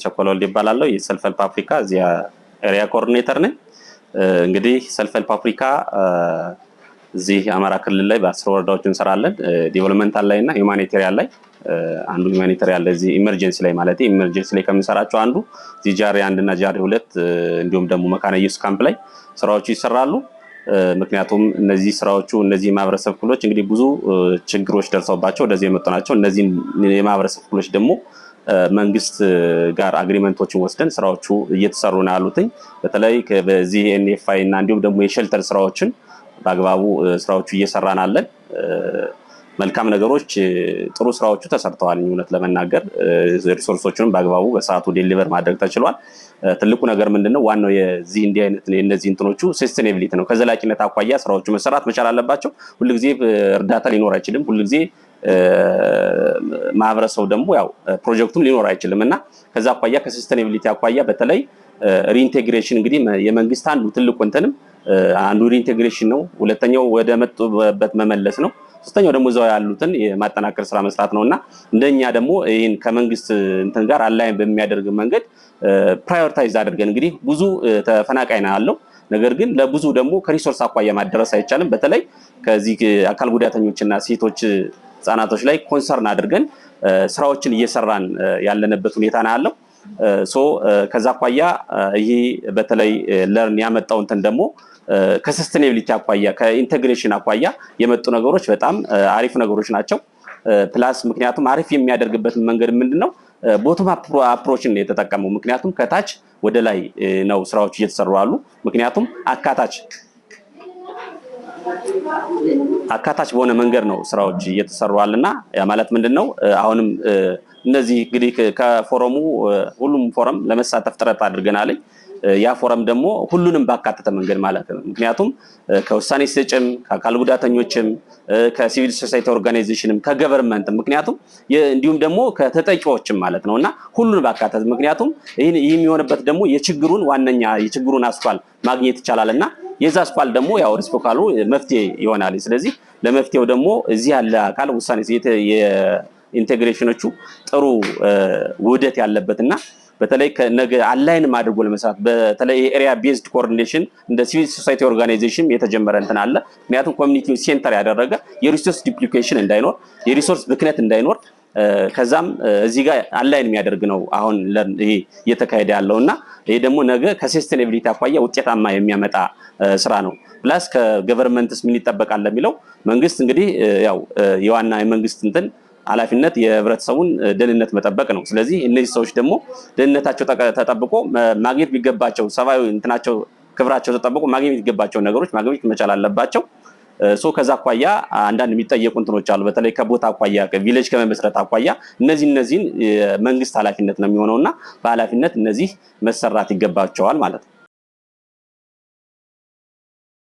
ቸኮል ወልድ ይባላል የሰልፍ ሄልፕ አፍሪካ እዚያ ኤሪያ ኮኦርዲኔተር ነኝ እንግዲህ ሰልፍ ሄልፕ አፍሪካ እዚህ አማራ ክልል ላይ በ10 ወረዳዎች እንሰራለን ዲቨሎፕመንታል ላይ እና ሁማኒቴሪያን ላይ አንዱ ሁማኒቴሪያን ላይ እዚህ ኢመርጀንሲ ላይ ማለት ኢመርጀንሲ ላይ ከምንሰራቸው አንዱ እዚህ ጃሪ 1 እና ጃሪ 2 እንዲሁም ደግሞ መካነ ኢየሱስ ካምፕ ላይ ስራዎቹ ይሰራሉ ምክንያቱም እነዚህ ስራዎቹ እነዚህ ማህበረሰብ ክፍሎች እንግዲህ ብዙ ችግሮች ደርሰውባቸው ወደዚህ የመጡ ናቸው እነዚህ የማህበረሰብ ክፍሎች ደግሞ መንግስት ጋር አግሪመንቶችን ወስደን ስራዎቹ እየተሰሩ ነው ያሉትኝ በተለይ በዚህ ኤንኤፍአይ እና እንዲሁም ደግሞ የሼልተር ስራዎችን በአግባቡ ስራዎቹ እየሰራን አለን መልካም ነገሮች ጥሩ ስራዎቹ ተሰርተዋል እውነት ለመናገር ሪሶርሶቹን በአግባቡ በሰዓቱ ዴሊቨር ማድረግ ተችሏል ትልቁ ነገር ምንድነው ዋናው የዚህ እንዲህ አይነት እነዚህ እንትኖቹ ሰስቴኔቢሊቲ ነው ከዘላቂነት አቋያ ስራዎቹ መሰራት መቻል አለባቸው ሁሉ ጊዜ እርዳታ ሊኖር አይችልም ሁሉ ጊዜ ማህበረሰቡ ደግሞ ያው ፕሮጀክቱም ሊኖር አይችልምና ከዛ አቋያ ከሰስቴኔቢሊቲ አቋያ በተለይ ሪኢንቴግሬሽን እንግዲህ የመንግስት አንዱ ትልቁ እንትንም አንዱ ሪኢንቴግሬሽን ነው ሁለተኛው ወደ መጡበት መመለስ ነው ሶስተኛው ደግሞ እዛው ያሉትን የማጠናከር ስራ መስራት ነውና እንደኛ ደግሞ ይሄን ከመንግስት እንትን ጋር አላይን በሚያደርግ መንገድ ፕራዮሪታይዝ አድርገን እንግዲህ ብዙ ተፈናቃይና አለው ነገር ግን ለብዙ ደግሞ ከሪሶርስ አቋያ ማድረስ አይቻልም በተለይ ከዚህ አካል ጉዳተኞችና ሴቶች ህፃናቶች ላይ ኮንሰርን አድርገን ስራዎችን እየሰራን ያለንበት ሁኔታ ነው ያለው ሶ ከዛ አቋያ ይሄ በተለይ ለርን ያመጣው እንትን ደግሞ ከሰስቴኔቢሊቲ አቋያ ከኢንተግሬሽን አቋያ የመጡ ነገሮች በጣም አሪፍ ነገሮች ናቸው ፕላስ ምክንያቱም አሪፍ የሚያደርግበት መንገድ ምንድነው ቦቶም አፕሮችን የተጠቀመው ምክንያቱም ከታች ወደ ላይ ነው ስራዎች እየተሰሩ አሉ ምክንያቱም አካታች በሆነ መንገድ ነው ስራዎች እየተሰሩ አለና ያ ማለት ምንድነው አሁንም እነዚህ እንግዲህ ከፎረሙ ሁሉም ፎረም ለመሳተፍ ጥረት አድርገናል ያ ፎረም ደግሞ ሁሉንም ባካተተ መንገድ ማለት ነው ምክንያቱም ከውሳኔ ሰጭም ከአካል ጉዳተኞችም ከሲቪል ሶሳይቲ ኦርጋናይዜሽንም ከገቨርንመንት ምክንያቱም እንዲሁም ደግሞ ከተጠቂዎችም ማለት ነውና ሁሉንም ባካተተ ምክንያቱም ይሄ የሚሆንበት ደግሞ የችግሩን ዋነኛ የችግሩን አስኳል ማግኘት ይቻላልና የዛ አስኳል ደግሞ ያው ሪስፖካሉ መፍትሄ ይሆናል ስለዚህ ለመፍትሄው ደግሞ እዚህ ያለ አካል ውሳኔ የኢንተግሬሽኖቹ ጥሩ ውህደት ያለበትና በተለይ ከነገ አላይን ማድረግ ለመስራት በተለይ ኤሪያ ቤዝድ ኮኦርዲኔሽን እንደ ሲቪል ሶሳይቲ ኦርጋናይዜሽን የተጀመረ እንትን አለ ምክንያቱም ኮሚኒቲ ሴንተር ያደረገ የሪሶርስ ዲፕሊኬሽን እንዳይኖር የሪሶርስ ብክነት እንዳይኖር ከዛም እዚህ ጋር አላይን የሚያደርግ ነው አሁን ይሄ እየተካሄደ ያለውና ይሄ ደግሞ ነገ ከሰስቴኔቢሊቲ አቋያ ውጤታማ የሚያመጣ ስራ ነው ፕላስ ከገቨርንመንትስ ምን ይጠበቃል ለሚለው መንግስት እንግዲህ ያው የዋና የመንግስት እንትን ኃላፊነት የህብረተሰቡን ደህንነት መጠበቅ ነው ስለዚህ እነዚህ ሰዎች ደግሞ ደህንነታቸው ተጠብቆ ማግኘት ቢገባቸው ሰባዊ እንትናቸው ክብራቸው ተጠብቆ ማግኘት ቢገባቸው ነገሮች ማግኘት መቻል አለባቸው ሶ ከዛ አቋያ አንዳንድ የሚጠየቁ እንትኖች አሉ በተለይ ከቦታ አቋያ ከቪሌጅ ከመመስረት አቋያ እነዚህን መንግስት ኃላፊነት ነው የሚሆነውና በኃላፊነት እነዚህ መሰራት ይገባቸዋል ማለት ነው